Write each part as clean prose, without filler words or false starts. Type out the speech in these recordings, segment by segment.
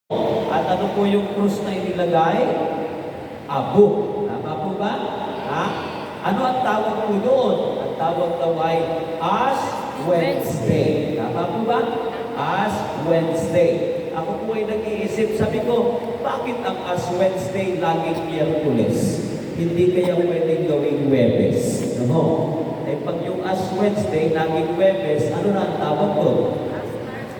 At ano po yung krus na inilagay? Abo. Tama po ba? Ha? Ano ang tawag po doon? Ang tawag daw ay Ash Wednesday. Tama po ba? Ash Wednesday. Ako po ay nag-iisip, sabi ko, bakit ang Ash Wednesday laging Miyerkules? Hindi kaya pwedeng gawing Webes? Ano? Eh pag yung Ash Wednesday laging Webes, ano na ang tawag doon?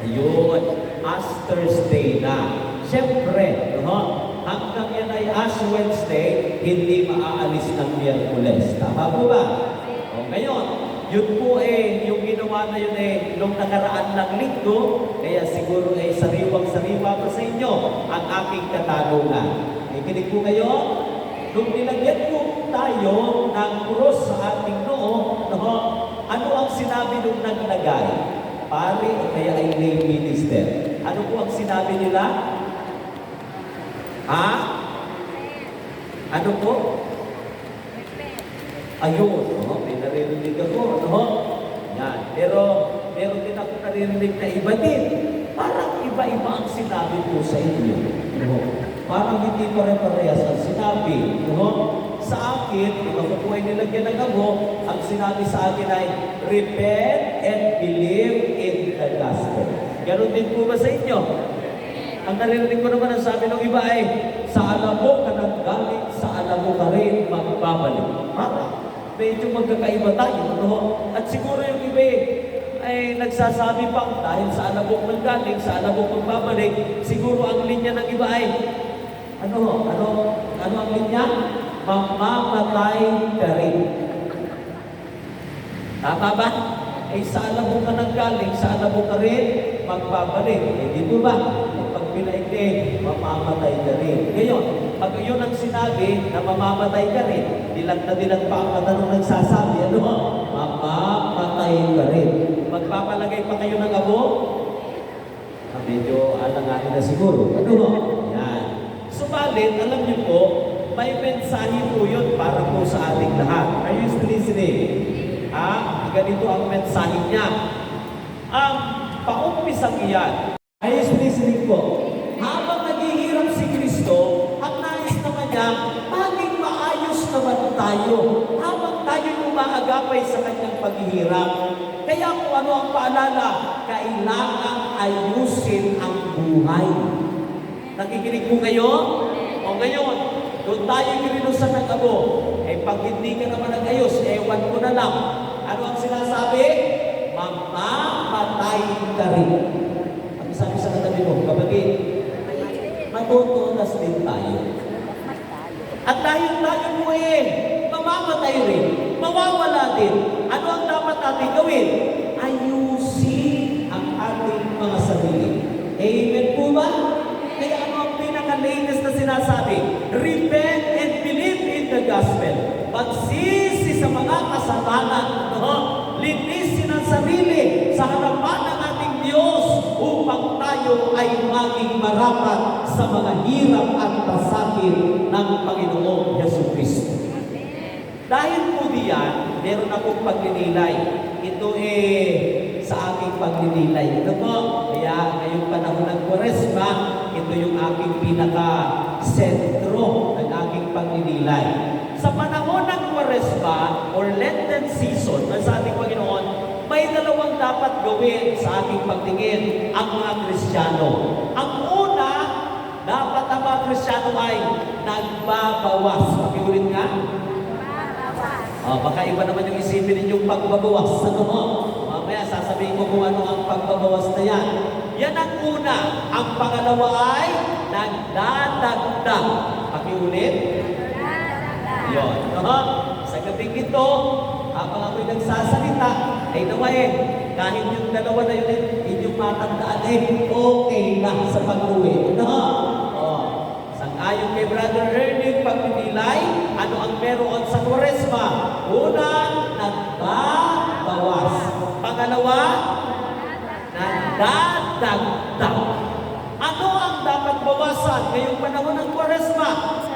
Ayun, Ash Thursday na. Siyempre, no? Hanggang yan ay Ash Wednesday, hindi maaalis ng Miyerkules. Tama po ba? O ngayon, yun po yung ginawa na yun nung nakaraan ng linggo, kaya siguro sariwang-sariwa pa sa inyo ang aking katanungan. Ikinig po kayo, nung nilagyan po tayo ng krus sa ating noo, no? Ano ang sinabi nung naglagay? Pare o kaya ay lay minister. Ano po ang sinabi nila? Ha? Ano po? Ayun, no? May naririnig ako, no? Yan. Pero meron din ako naririnig na iba din. Parang iba-iba ang sinabi po sa inyo. No? Parang hindi pare-parehas ang sinabi. No? Sa akin, kung ako po ay nilagyan ng abo, ang sinabi sa akin ay, repent and believe in the gospel. Ganon din po ba sa inyo? Ang naririnig ko naman ang sabi ng iba ay, sa alam mo ka nanggaling, sa alam mo ka rin magbabalik. Medyo magkakaiba tayo. No? At siguro yung iba ay nagsasabi pang dahil sa alam mo nanggaling, sa alam mo magbabalik, siguro ang linya ng iba ay, ano ang linya? Mamamatay ka rin. Tama ba? Ay sa alam mo ka nanggaling, sa alam mo ka rin, magbabalik. Di po ba? Pag pinaigdi, mamamatay ka rin. Ngayon, pag yun ang sinabi na mamamatay ka rin, dilag pa ang mata nung nagsasabi, ano? Mamamatay ka rin. Magpapalagay pa kayo ng abo? Medyo alanganin na siguro. Ano? Yan. Subalit, alam niyo po, may mensahe po yun para po sa ating lahat. Are you still listening? Ganito ang mensahe niya. Ang paumpisang iyan. Are you still listening po? Habang naghihirap si Kristo, ang nais naman niya, maging maayos naman tayo. Habang tayo umaagapay sa kanyang paghihirap. Kaya kung ano ang paalala, kailangan ayusin ang buhay. Nakikinig po kayo? O ngayon, doon tayo ginilusan ng abo. Pag hindi ka naman nag-ayos, ewan ko na lang. Ano ang sinasabi? Mamamatay ka rin. Ang sabi sa katabi mo, kapatid, matutunas din tayo. At dahil tayo mo mamamatay rin, mawawala din. Ano ang dapat natin gawin? Ayusin ang ating mga sarili. Amen po ba? Kaya ano ang pinaka-latest na sinasabi? Repent and believe in the gospel. Pagsisi sa mga kasalanan, no? Linisin ang sarili sa harapan ng ating Diyos upang tayo ay maging marapat sa mga hirap at pasakit ng Panginoong Jesucristo. Dahil po diyan, meron akong pagninilay. Ito sa aking pagninilay. Ito po, kaya ngayong panahon ng Kwaresma, ito yung aking pinaka-sentro ng aking pagninilay. Sa panahon ng Kwaresma or Lenten season ng sa ating Panginoon, may dalawang dapat gawin sa ating pagtingin ang mga Kristiyano. Ang una, dapat ang mga Kristiyano ay nagbabawas. Pakiulit nga? Baka iba naman yung isipin ninyong pagbabawas. Ano mo? Mamaya sasabihin ko kung ano ang pagbabawas na yan. Yan ang una. Ang pangalawa ay nagdadagdag. Pakiulit? Yun. Sa gabing ito, habang ako'y nagsasalita, ay naway, kahit yung dalawa na yun, inyong matandaan, okay na sa pag-uwi. Sang-ayon kay Brother Ernie, pagpinilay, ano ang meron sa Kwaresma? Una, nagbabawas. Pangalawa, nagdadagdag. Ano ang dapat bawasan ngayong panahon ng Kwaresma?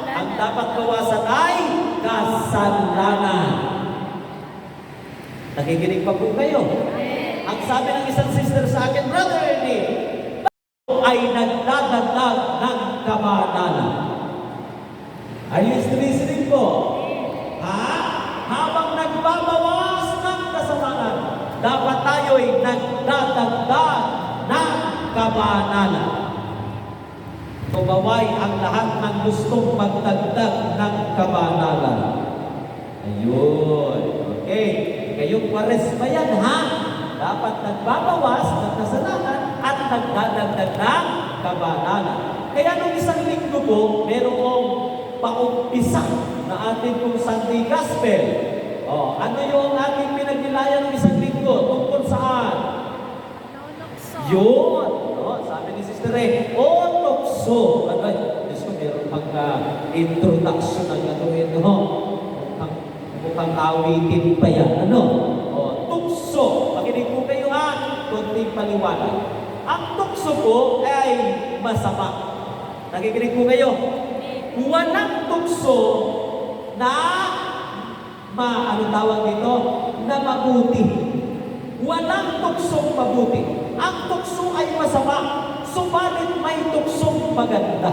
Ang dapat bawasan ay kasalanan. Nakikinig pa po kayo. Ang sabi ng isang sister sa akin, Brother Ernie, ay nagdadagdag ng kabanalan. Are you still listening po? Ha? Habang nagbabawas ng kasalanan, dapat tayo'y nagdadagdag ng kabanalan. Tumaway ang lahat ng gustong magdagdag ng kabanalan. Ayun. Okay. Kayong Kwaresma yan, ha? Dapat nagbabawas ng kasalanan at nagdadagdag ng kabanalan. Kaya nung isang linggo po, merong paumpisa na ating pong Sunday Gospel. Ano yung ating pinagnilayan ng isang linggo? Tungkol saan? Yun. Sabi ni Sister Ray, tukso. Diyos ko, meron pagka-introduction ng gagawin. Mukhang awitin pa yan. Tukso. Makinig po kayo, ha? Kunting paliwanag. Ang tukso po ay masama. Nakikinig po kayo? Walang tukso na ano tawag dito? Na mabuti. Walang tuksong mabuti. Ang tukso ay masama, subalit may tuksong maganda.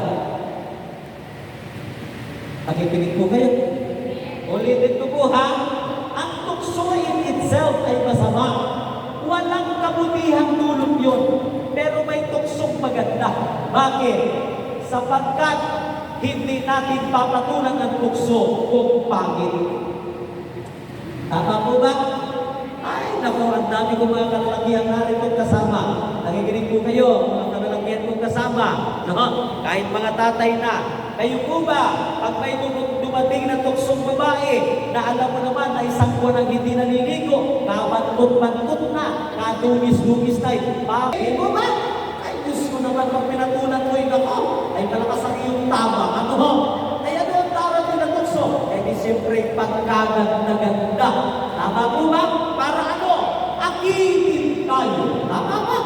Nakikinig po kayo? Ulitin ko po, ha? Ang tukso in itself ay masama. Walang kabutihang dulot yun. Pero may tuksong maganda. Bakit? Sapagkat hindi natin papatulan ang tukso kung pangit. Tama po ba? Ay, naku, ang dami ko mga kalalakihan narito kasama. Nakikinig po kayo, mga kalalakihan kong kasama. Kahit mga tatay na. Kayo po ba, pag may dumating na tuksong babae, na alam mo naman na isang buwan ang hindi naliligo, kabantot-bantot na, kadungis-dungis na, kayo po ba? Ay, Diyos ko naman, pag pinatulan mo yung ako, ay malakas ang iyong tama. Ay, ano ang tawag nyo na tukso? Di siyempre, pagkaganda-ganda. Tama po ba? Para ano? Akitin tayo. Tama ba?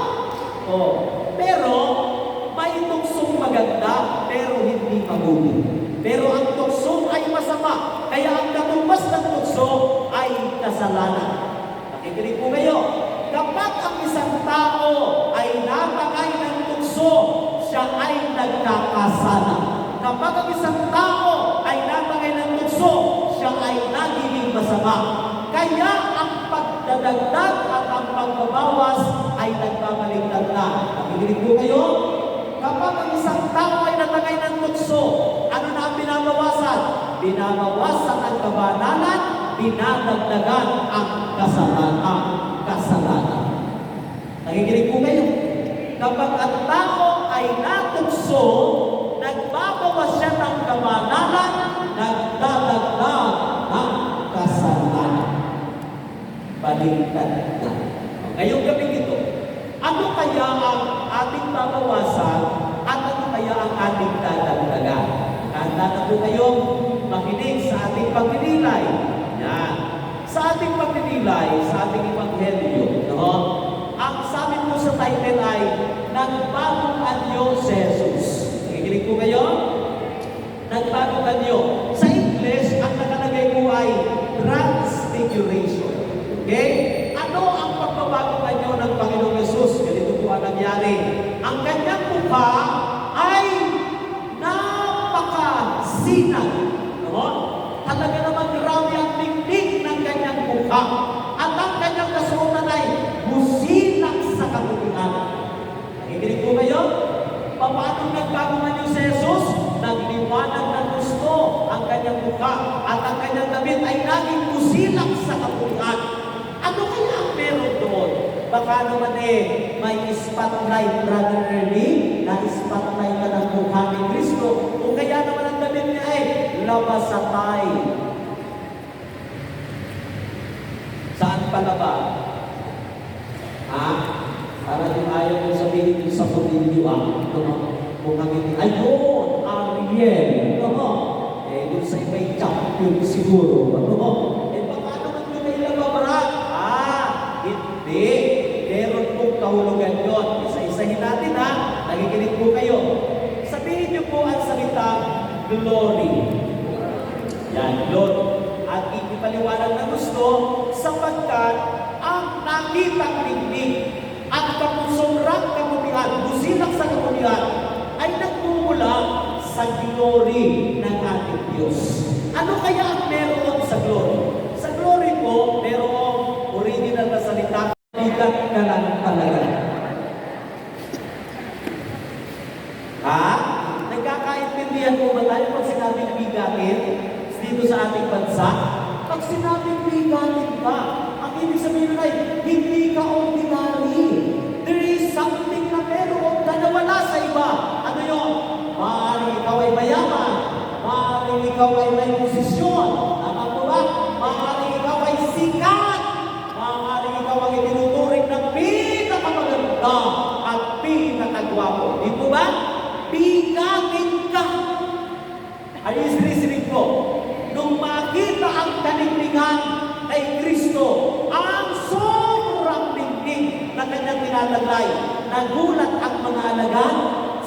Pero, may tuksong maganda, pero hindi mabuti. Pero ang tukso ay masama. Kaya ang katumbas ng tukso ay kasalanan. Nakikinig po kayo. Kapag ang isang tao ay napakay ng tukso, siya ay nagkakasala. Kapag ang isang tao ay napakay ng tukso, siya ay nagiging masama. Kaya ang pagdadagdag at ang pagbabawas ay nagbabaligtad na. Nakikinig po kayo? Kapag ang isang tao ay natangay ng tukso, ano na ang binabawasan? Binabawasan ang kabanalan, dinadagdagan ang kasalanan. Nakikinig po kayo? Kapag ang tao ay natukso, nagbabawas siya ng kabanalan, nagdadagdag ang kasalanan. Baligtad na. Ngayong gabi ito, ano kaya ang ating babawasan at ano kaya ang ating dadagdagan? Handa na po kayong makinig sa ating pagdilay. Yan. Sa ating pagdilay, sa ating ebanghelyo, ang sabi po sa title ay, Nagbagong Anyo si Jesus. Nakikinig po kayo? Nagbagong anyo. Sa English, ang nakalagay po ay transfiguration. Okay? Ano ang pagbabagong anyo ng Panginoong Yesus? Ganito po ang nangyari. Ang kanyang mukha ay napakasinag. Talaga namang grabe ang tingting ng kanyang mukha. At ang kanyang kasuotan ay busilak sa kabutihan. Nakikinig po kayo? Paano nagbagong anyo si Jesus? Nagliwanag ng gusto ang kanyang mukha. At ang kanyang damit ay naging busilak sa kabutihan. Ano kaya ang meron doon? Baka naman may spotlight, Brother Ernie, na spotlight ka ng mukha ni Kristo. O kaya naman ang damit niya labasatay. Saan pala ba? Para yung ayaw mo sabihin yung sa pamilyo mukhang hindi, ayun, Ariel. Doon sa iba'y champion siguro. Baka naman yung may lababarat. Hindi. Meron pong kahulugan yun. Isa-isahin natin, nakikinig po kayo. Sabihin niyo po ang salita, glory. Yan, glory. At ipaliwanag na gusto, sapagkat ang nakitang tingning at kapusong kamutihan kapangyarihan, busilak sa kapangyarihan, ay nagmumula sa glory ng ating Diyos. Ano kaya ang meron sa glory? Sa glory po, merong original na salita, bigat ka lang talaga. Ha? Nagkakaintindihan mo ba tayo pag sinabing bigatin dito sa ating bansa? Pag sinabing bigatin ka, ang ibig sabihin ay hindi ka ordinary. There is something na meron na nawala sa iba. Ano yun? Maaaring ikaw ay mayaman. Maaaring ikaw ay may posisyon. Tama po ba? Maaaring ikaw ay sikat. Maaaring ikaw ay tinuturing ng pinakamaganda at pinakagwapo. Di po ba? Bigatin ka. Are you listening po? Nung makita ang kaliglingan kay Kristo, ang sobrang tingting na kanyang tinataglay, nagulat ang mga alagad,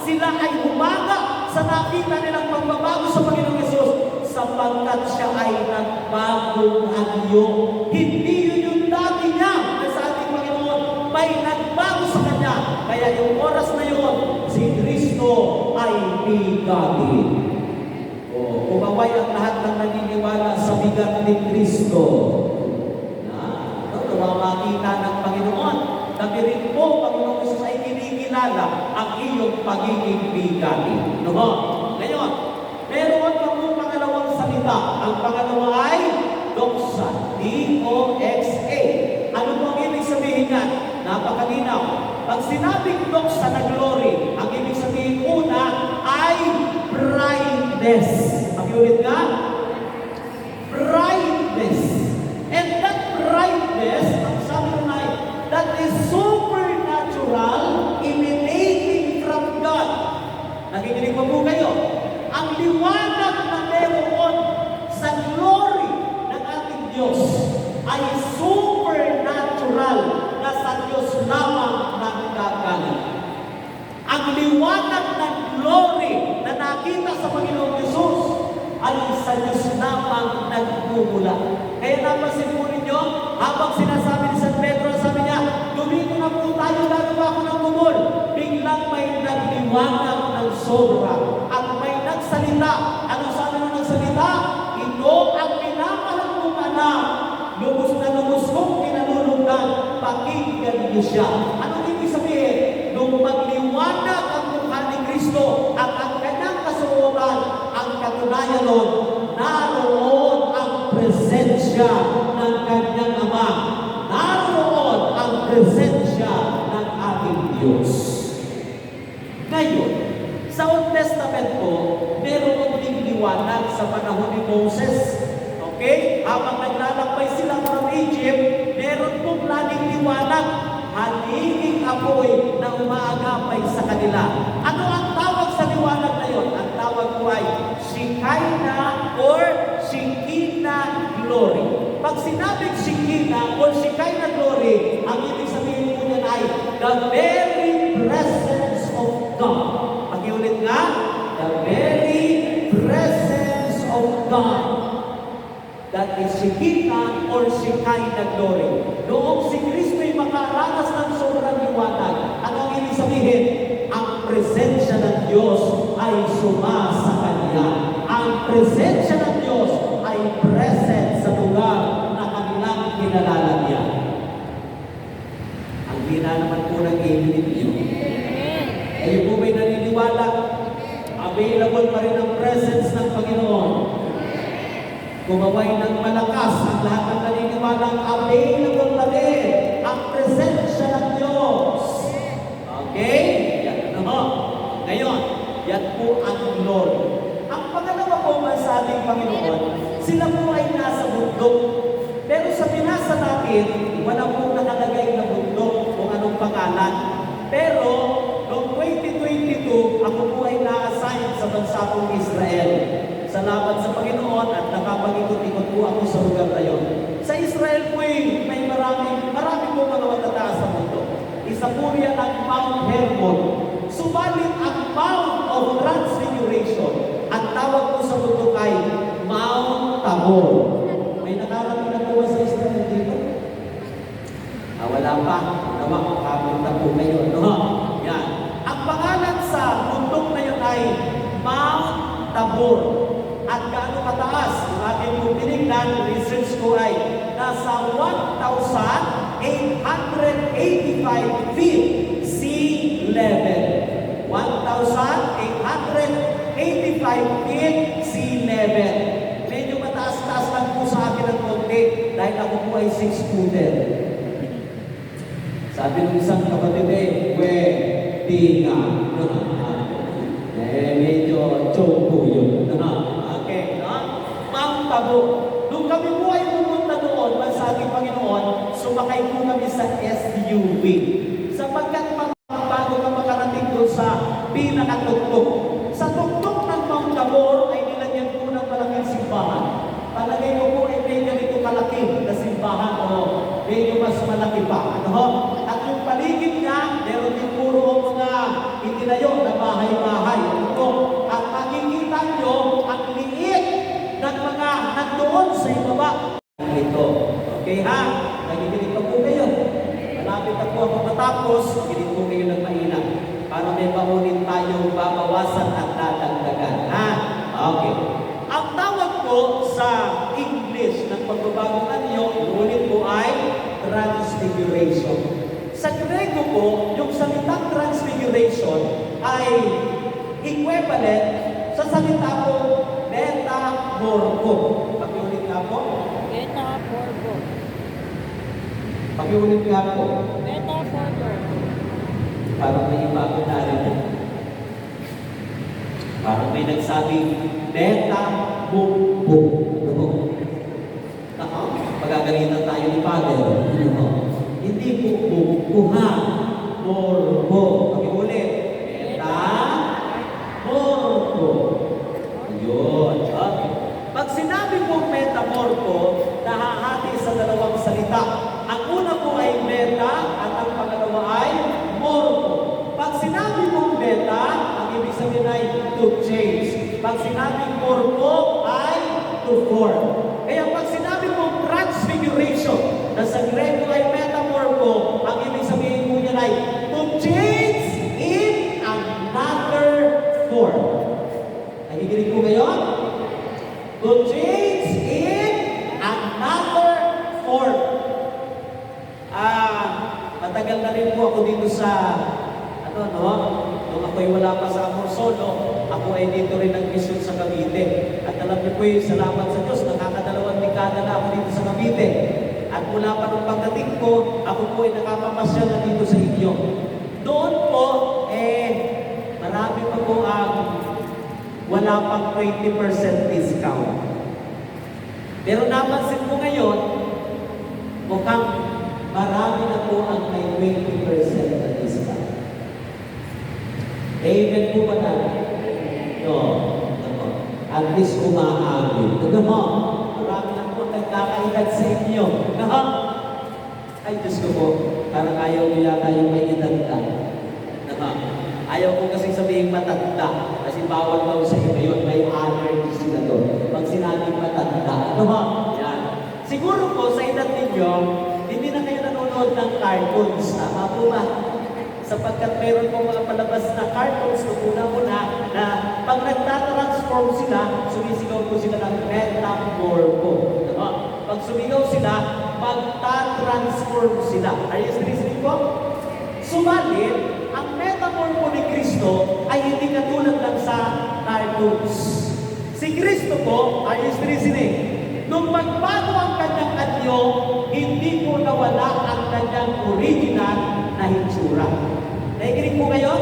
sila ay humaga sa nakita nilang pagbabago sa Panginoong Yesus sapagkat siya ay nagbagong anyo. Hindi yun yung dati niya na sa ating Panginoon, may nagbago sa kanya. Kaya yung oras na yun, si Kristo ay bigatin. Kumaway ang lahat ng naniniwala sa bigat ni Kristo. Nawa makita ng Panginoon. Kami rin po, Panginoon Jesus, ay kinikilala ang iyong pagiging bigatin. Ngayon, meron pa po pangalawang salita. Ang pangalawa ay doxa. D-O-X-A. Ano po ang ibig sabihin yan? Napakalinaw. Pag sinabing doxa na glory, ang ibig sabihin una ay brightness. Pakiulit nga? Brightness. And that brightness, ang sabi ko na that is supernatural, emanating from God. Nakikinig pa po kayo? Ang liwanag na meron sa glory ng ating Diyos ay supernatural na sa Diyos lamang nanggagaling. Ang liwanag ng glory na nakita sa Panginoong Yesus ay sa Diyos lamang nagmumula. Kaya napansin po ninyo, habang sinasabi ni San Pedro, sabi niya, dumito na po tayo, gagawa ko ng bumol. Biglang may nagliwanag ng sobra at may nagsalita. Ano sabi mo nagsalita? Ito ang pinapahal kong anak. Lubos na lubos kong pinalulundan. Pakinggan niyo siya. Anong ibig sabihin? Nung magliwanag ang mukha ni Kristo at ang kanyang kasuotan, ang katunayan nun, naroon ang presensya ng kanyang Ama. Naroon ang presensya ng ating Diyos. Ngayon, sa Old Testament po, meron ding liwanag sa panahon ni Moses. Okay? Habang naglalakbay sila from Egypt, meron pong laging liwanag, haliging apoy na umaagapay sa kanila. Ano ang tawag sa liwanag na yon? Ang tawag po ay Shekinah or Shekinah glory. Pag sinabing Shekinah or Shekinah glory, ang ibig sabihin po yan ay the very presence of God. Pakiulit nga, the very presence of God. That is Shekinah or Shekinah glory. Noong si Kristo'y makaranas ng sobrang liwanag, ano ang ibig sabihin? Ang presensya ng Diyos ay sumasa Kanya. Ang presensya ng Diyos ay present sa lugar na kanilang kinalalayan. Ang hina naman po ng amen niyo. Kayo po ba'y naniniwala? Available pa rin ang presence ng Panginoon. Kumaway ng malakas ang lahat ng naniniwalang available pa rin ang presensya ng Diyos. Okay? Yan ano. Ngayon, yan po ang glory. Ang pangalawa po man sa ating Panginoon, sila po ay nasa bundok. Pero sa binasa natin, wala po nakalagay na bundok kung anong pangalan. Pero, noong 2022, ako po ay na-assign sa bansa kong Israel. Salamat sa Panginoon at nakapag-ikot-ikot po ako sa lugar na yun. Sa Israel po may marami po mga matataas sa mundo. Isa po riyan ang Mount Hermon. Subalit ang Mount of Transfiguration, ang tawag po sa mundo ay Mount Tabor. May nakarating na po ba sa Israel dito? Wala pa. Nawa, kapunta po kayo. No? Yan. Tabor. At gaano kataas? Yung ating kong tinignan, research ko ay nasa 1,885 feet sea level. 1,885 feet sea level. Medyo mataas-taas lang po sa akin ng konti dahil ako po ay 6-footer. Sabi ng isang kapatid di ka. Medyo joke po yun. Okay, Mount Tabor. Nung kami po ay pumunta doon, sa ating Panginoon, sumakay po kami sa SUV. Sapagkat bago ka makarating doon sa pinakatuktok. Sa tuktok ng Mount Tabor ay nilagyan po ng malaking simbahan. Palagay ko po ay may ganito kalaki na simbahan o medyo mas malaki pa. At yung paligid niya, meron din puro mga itinayo na bahay-bahay. At makikita nyo ang liit ng mga nandoon sa ibaba. Ito. Okay ha? Nagiginig pa po kayo. Malapit na po ako matapos, ginig po kayo ng mainam. Para may paunin tayong babawasan at dadagdagan. Ha? Okay. Ang tawag po sa English ng pagbabagong anyo, ulit po ay transfiguration. Sa Grego po, yung salitang transfiguration ay equivalent sa salita po metamorpho. Pakiulit nga po. Metamorpho. Pakiulit nga po. Metamorpho. Parang may iba ko narinig. Parang may nagsabing metamorpho. Pagagalitan tayo ni Father. Hindi po bukuha. Morpho. Pakiulit. Metamorpho. Yun. Okay. Pag sinabi po metamorpho, nahahati sa dalawang salita. Ang una po ay meta at ang pangalawa ay morpho. Pag sinabi po meta, ang ibig sabihin ay to change. Pag sinabi morpho ay to form. Kaya pag sinabi po transfiguration, na sa Grego ay metamorpho, ang ibig sabihin po niya ay to change in another form. Nakikinig po kayo? To change in another form. Matagal na rin po ako dito sa, nung ako'y wala pa sa Amorsolo, ako ay dito rin nag-mission sa Cavite. At alam niyo po yung salamat sa Diyos, nakakadalawang dekada na ako dito sa Cavite. At mula pa nung pagdating ko, ako po ay nakapapasya na dito sa inyo. Doon po, marami pa po ang wala pang 20% discount. Pero napansin ko ngayon, mukhang marami na po ang may 20% na discount. Amen po ba na? No. At least umaamin. Marami na po nagkakaedad sa inyo. Ay, Diyos ko po, parang ayaw nyo yata yung may edad. Ayaw ko kasi sabihin matanda. Kasi bawal daw sa iba yun. May allergy sila doon. Pag sinabing matanda. Yan. Siguro po, sa edad ninyo, hindi na kayo nanonood ng cartoons. Tama po ba? Sapagkat meron po mga palabas na cartoons na una-una na pag nagtatransform sila, sumisigaw po sila ng metamorpho. Pag sumigaw sila, magta-transform sila. Are you listening po? Subalit, ang metamorpho ni Kristo ay hindi katulad lang sa cartoons. Si Kristo po, are you listening? Nung magbago ang kanyang anyo, hindi po nawala ang kanyang original na hitsura. Nakikinig po kayo?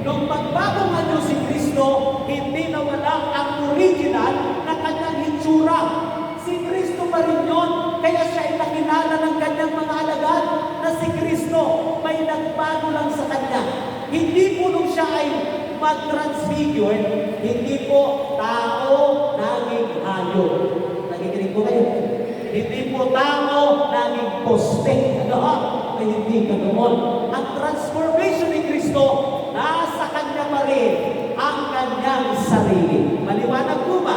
Nung magbago ang anyo si Kristo, hindi nawala ang original na kanyang hitsura. Si Kristo pa rin yun, kaya siya ay nakilala ng kanyang mga alagad na si Kristo may nagbago lang sa kanya. Hindi po nung siya ay mag-transfigure, hindi po tao naging hayop. Nakikinig po kayo? Hindi po tao naging poste. Ay hindi ka naman. Ang transformation ni Kristo, nasa kanya pa rin ang kanyang sarili. Maliwanag po ba?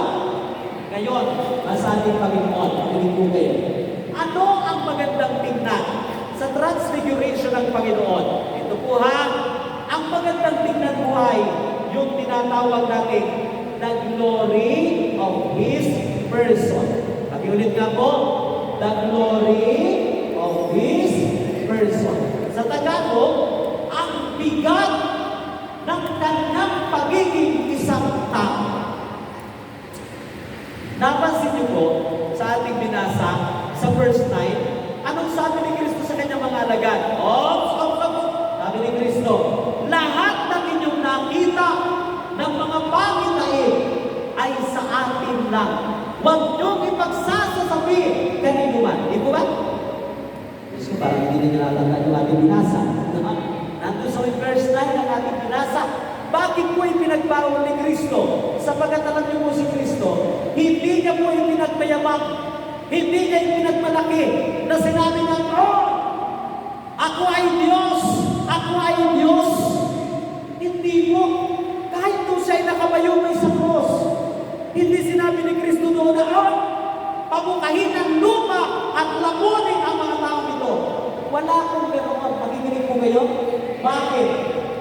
Ngayon, nasa ating Panginoon, nakikinig po kayo. Ano ang magandang tingnan sa transfiguration ng Panginoon? Ito po ha, ang magandang tingnan po ay yung tinatawag natin the glory of His person. Pakiulit nga po, the glory of His person. Sa Tagalog, ang bigat ng kanyang pagiging isang tao. Napansin niyo po sa ating binasa sa verse 9, anong sabi ni Kristo sa kanyang mga alagad? Sabi ni Kristo, lahat ng inyong nakita ng mga pangitain ay sa atin lang. Huwag niyong ipagsasasabi kanino man. Di po ba? Kristo, parang hindi na nilalagay yung ating binasa. Nandun sa verse 9 ng ating binasa, bakit po ipinagbawal ni Kristo? Sapagat alam niyo po si Kristo, hindi niya po ipinagmayabang, hindi niya ipinagmalaki, na sinabi niya, oh, ako ay Diyos! Ako ay Diyos! Hindi po. Kahit po siya ay nakabayumay sa cross, hindi sinabi ni Kristo doon na, oh, pabukahin ng lupa at lamunin ang mga tao ito. Wala akong ganoon. Pakikinig po kayo. Bakit?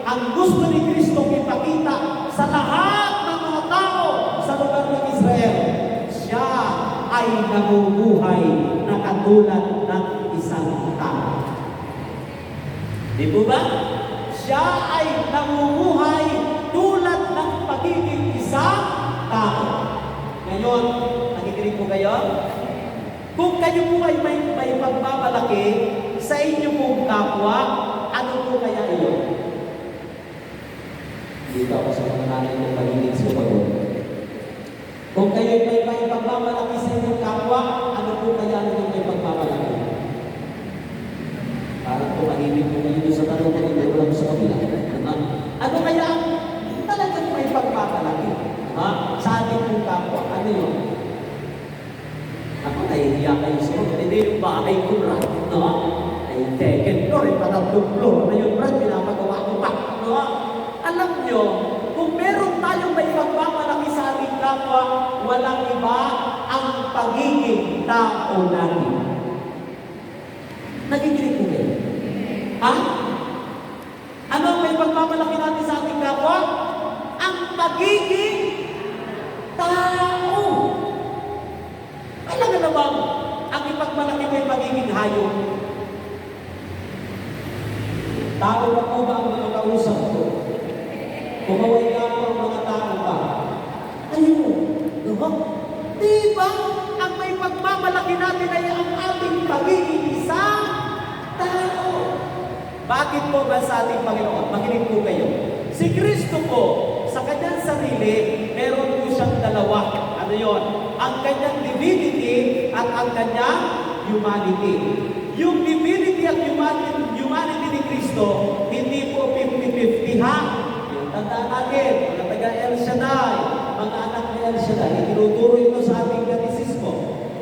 Ang gusto ni Kristo ipakita sa lahat ng mga tao sa lugar ng Israel, siya ay nabubuhay na katulad ng isang tao. Di po ba? Siya ay nabubuhay tulad ng pagiging isang tao. Ngayon, nakikinig po kayo? Kung kayo po ay may pagbabalaki sa inyo pong kapwa, ano po kaya iyon? Dito ako sa mga nanay ng pagiging sumagot. Kung kayo ay may pagbabalaki sa inyong kapwa, ano po kaya inyong may pagbabalaki? Parang tumahimik po kayo sa tanong na hindi ko lang sa kabila. Ano kaya talagang may pagbabalaki sa ating pong kapwa? Ano yun? Ako, nahihiya kayo sa mga. Hindi yung bahay ko, Brad. Ay, second floor, patatlong floor. Na yun, Brad, pinapagawa ko pa. Alam nyo, kung meron tayong may pagmamalaki sa ating kapwa, walang iba ang pagiging tao natin. Nagigilig po kayo? Ha? Ano ang may pagmamalaki natin sa ating kapwa? Ang pagiging tao. Alam na bang ang ipagmalaki mo yung pagiging hayop? Tao na po ba ang mga kausap ko? Kumaway nga po ang mga tao ba? Ayun, diba? Diba? Ang may pagmamalaki natin ay ang ating pagiging isang tao. Bakit po ba sa ating Panginoon? Makinig po kayo. Si Kristo po, sa kanyang sarili, meron po siyang dalawa. Ano yon? Ang kanyang divinity at ang kanyang humanity. Yung divinity at humanity ni Kristo, hindi po 50-50 ha? Yung tandaan natin, mga taga El Shaddai, mga anak ni El Shaddai, itinuturo ito sa ating katisismo.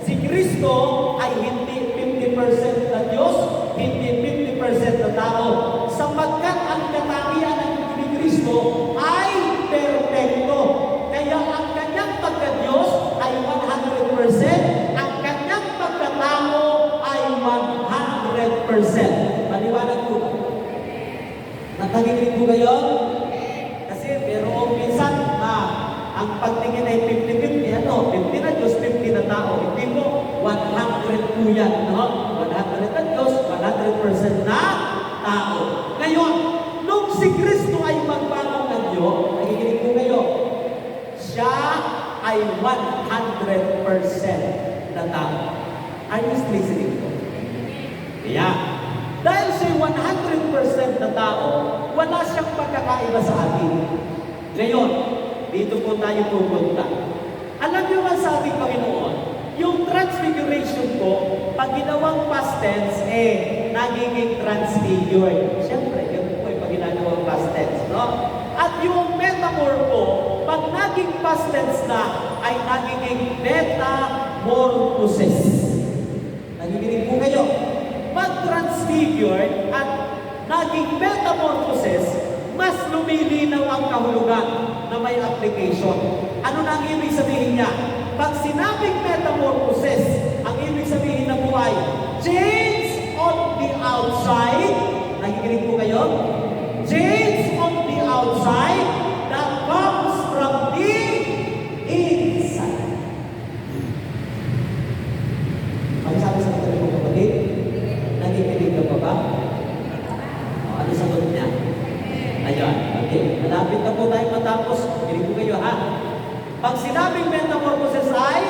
Si Kristo ay hindi 50% na Diyos, hindi 50% na tao. Sapagkat ang katangian ng ni Kristo ay perfecto. Kaya ang kanyang pagka-Diyos ay 100%, ang kanyang pagkatao ay 100%. Maliwanag po ba? Natagilig po kayo? Kasi merong minsan na ang pagtingin ay 50-50, 50 na Diyos, 50 na tao. Hindi po, 100 po yan, 100 na Diyos, 100% na tao. Ngayon, nung si Kristo ay magbanong ng Diyos, nakikinig po kayo, siya ay 100% na tao. Are you listening po? Yeah. Dahil siya 100% na tao, wala siyang pagkakaiba sa atin. Ngayon, dito po tayo pupunta. Alam niyo ba sa ating Panginoon, yung transfiguration po, pag ginawang past tense, nagiging transfigured. Siyempre, yun po pag ginawang past tense, no? At yung metamor po, pag naging past tense na, ay nagiging metamorphosis. Nagiginig po kayo. Mag-transfigured at naging metamorphosis, mas lumilinaw ang kahulugan na may application. Ano na ang ibig sabihin niya? Pag sinabing metamorphosis, ang ibig sabihin na po ay change on the outside. Nakikinig po kayo? Change on the outside that comes from the Pag sinabing metamorphosis ay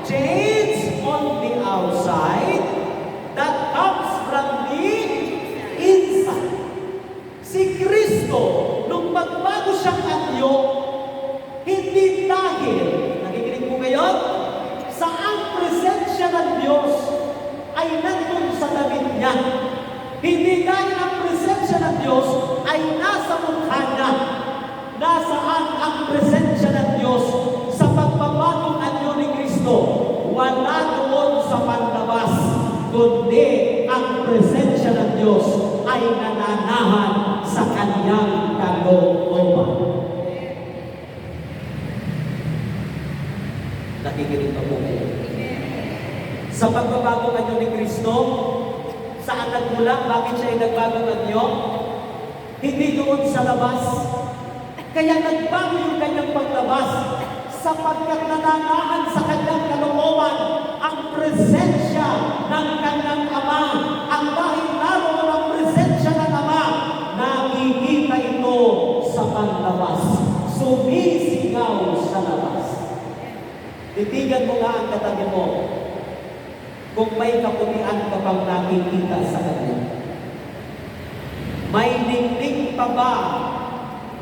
change on the outside that comes from the inside. Si Kristo, nung magbago siyang anyo, hindi dahil, nakikinig po kayo, sa ang presensya ng Diyos ay nandun sa damit niya. Hindi dahil ang presensya ng Diyos ay nasa mukha niya. Nasaan ang presensya ng Diyos sa pagbabagong anyo ni Kristo? Wala doon sa panlabas, kundi ang presensya ng Diyos ay nananahan sa kanyang kalooban. Nakikinig pa po kayo. Sa pagbabagong anyo ni Kristo, saan nagmula? Bakit siya ay nagbagong anyo? Hindi doon sa labas. Kaya nagbago yung kanyang paglabas sapagkat nananahan sa kanyang kalooban ang presensya ng kanyang Ama. Ang dahil naroon ang presensya ng Ama, nakikita ito sa panlabas. Sumisigaw sa labas. Titigan mo nga ang katabi mo kung may kaputian ka pang nakikita sa kanya. May dingding pa ba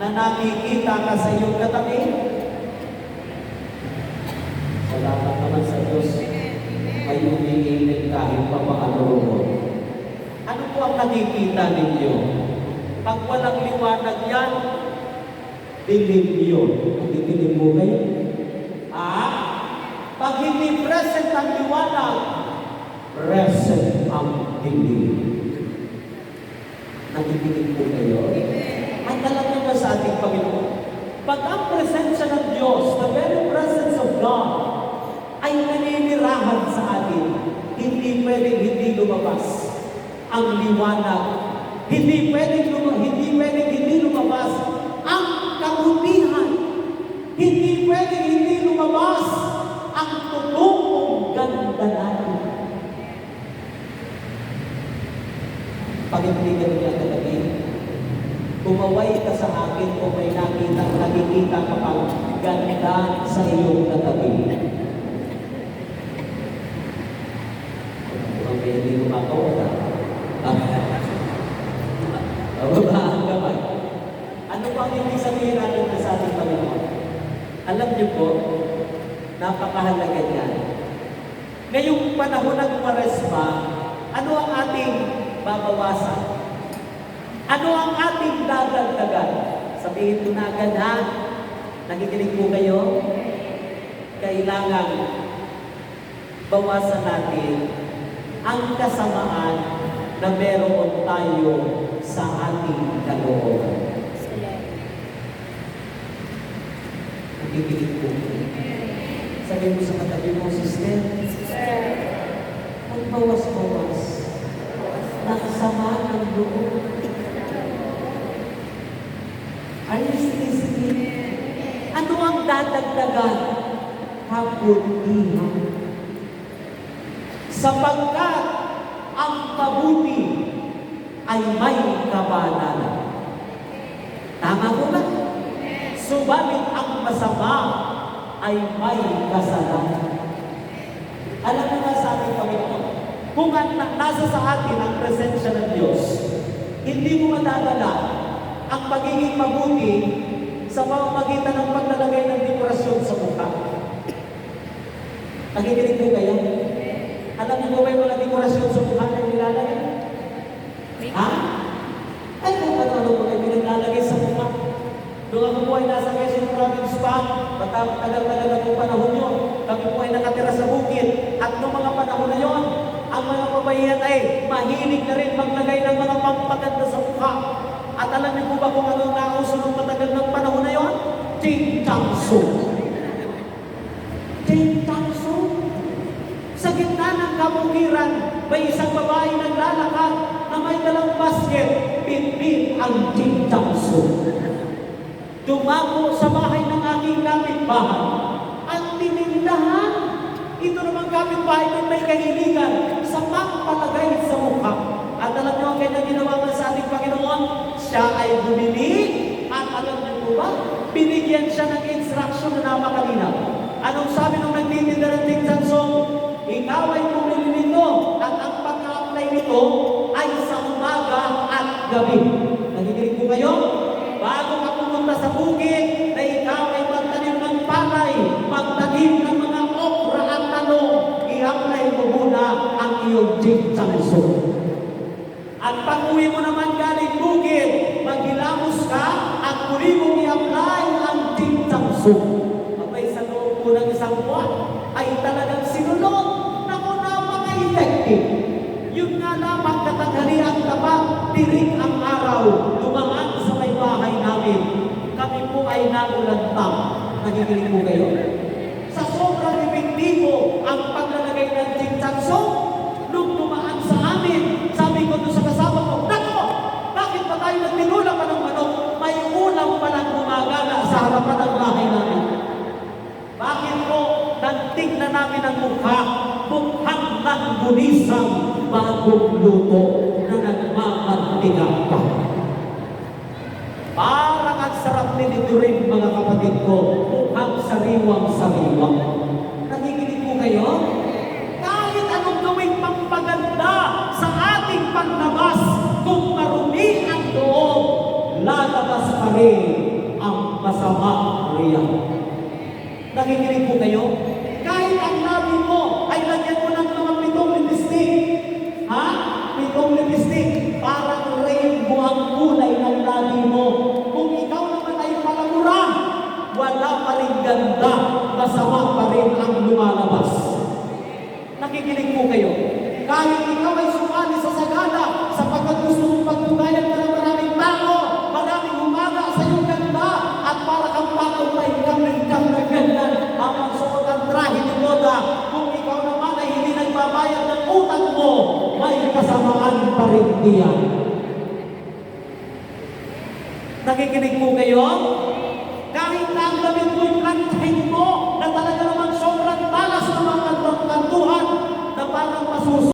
na nakikita ka sa iyong katabi? Salamat naman sa Diyos. May umiinit kahit pa makalulunod. Ano po ang nakikita ninyo? Pag walang liwanag yan, dilim yun. Nakikinig mo kayo? Pag hindi present ang liwanag, present ang dilim. Nakikinig po kayo? Ang talaga ba sa ating Panginoon? Pag ang presensya ng Diyos, the very presence of God, ay naninirahan sa atin, hindi pwedeng hindi lumabas ang liwanag. Hindi pwedeng hindi lumabas ang kabutihan. Hindi pwedeng hindi lumabas ang totoong ganda natin. Pag-ibigyan niya talaga, kumaway ka sa akin kung may nakikita ka pang ganda sa iyong katabi. Kung may hindi kumakawa babaan gamay. Ano pang ibig sabihin natin na sa ating Panginoon? Alam niyo po, napakahalaga yan. Ngayong panahon ng Kwaresma, ano ang ating babawasan? Ano ang ating dadagdagan? Sabihin ko na agad ha, nakikinig po kayo? Kailangan bawasan natin ang kasamaan na meron tayo sa ating kalooban. Nakikinig po. Sabihin mo sa katabi mo, sister, magbawas-bawas ng sama ng loob. Sige. Ano ang dadagdagan? Kabutihan. Sapagkat ang mabuti ay may kabanalan. Tama ko ba? Subalit ang masama ay may kasalanan. Alam mo nga sa ating Panginoon, kung nasa sa atin ang presensya ng Diyos, hindi mo madadala ang pagiging mabuti sa pamamagitan ng paglalagay ng dekorasyon sa mukha. Nakikinig ko kayo? Alam niyo ba yung mga dekorasyon sa mukha na nilalagay? Ha? Ay, kung ano po kayo nilalagay sa mukha. Doon ako po ay nasa Quezon Province pa, tagal-tagal na po panahon yun. Kami po ay nakatira sa bukid. At noong mga panahon na yun, ang mga kabayan ay mahilig na rin maglagay ng mga pampaganda sa mukha. At alam niyo po ba kung ano ang nauso ng matagal ng panahon na yun? Ching-chang-so. Ching-chang-so. Sa gitna ng kabukiran, may isang babae naglalakad na may dalang basket, pit-pit ang ching-chang-so. Dumako sa bahay ng aking kapitbahay at tinindahan. Ito naman kapitbahay ng may kahiligan sa pampalagay sa mukha. At alam niyo ang kanya ginawa sa ating Panginoon? Siya ay bumili at alam niyo po ba? Binigyan siya ng instruction na napakalinaw. Anong sabi nung nagtitinda ng tingsansong? Ikaw ay bumili nito at ang pag-apply nito ay sa umaga at gabi. Nakikinig po kayo? Bago ka pumunta sa bukid na ikaw ay magtanim ng palay, magtanim ng mga okra at talong, i-apply mo muna ang iyong tingsansong. At pag-uwi mo naman galing bukid, maghilamos ka at muli mong i-apply ang tingsansong. Abay sa loob po ng isang buwan ay talagang sinunod. Naku, napaka-effective. Yun nga lamang katanghalian tapat, tirik ang araw, lumangan sa may bahay namin. Kami po ay nagulantang. Nakikinig po kayo? Sa sobrang epektibo ang paglalagay ng tingsansong, nung dumaan sa amin, sabi ko doon sa kasama ko, nako, bakit ba tayo nagtinula pa ng manok? May ulam pa lang gumagala sa harapan ng bahay namin. Bakit po nagtignan namin ang mukha, mukhang nagbunisang bagong luto na nagmamantiga pa. Parang ang sarap nito rin, mga kapatid ko, mukhang sariwang-sariwang. Nakikinig po kayo? Kahit anong gawing pampaganda sa ating panlabas, kung marumi ang loob, lalabas pa rin ang masama riyan. Nakikinig po kayo? Kahit ang labi mo ay lagyan mo ng mga 7 lipstick. Ha? 7 lipstick. Parang rainbow ang kulay ng labi mo. Kung ikaw naman ay palamura, wala pa rin ganda. Masama pa rin ang lumalabas. Nakikinig po kayo? Kahit ikaw ay sumali sa sagada, sapagkat gusto mong pagtugayan ka ng maraming tao, maraming umaga sa iyong ganda, at para kang patong may kaming-kam na ganda, habang suot ang trahe ni Boda, kung ikaw naman ay hindi nagbabayad ng utang mo, may kasamaan pa rin diyan. Nakikinig po kayo? Kahit na ang damit mo'y plantahin mo, na talaga naman sobrang talas ng mga kantuhan, na parang masusunod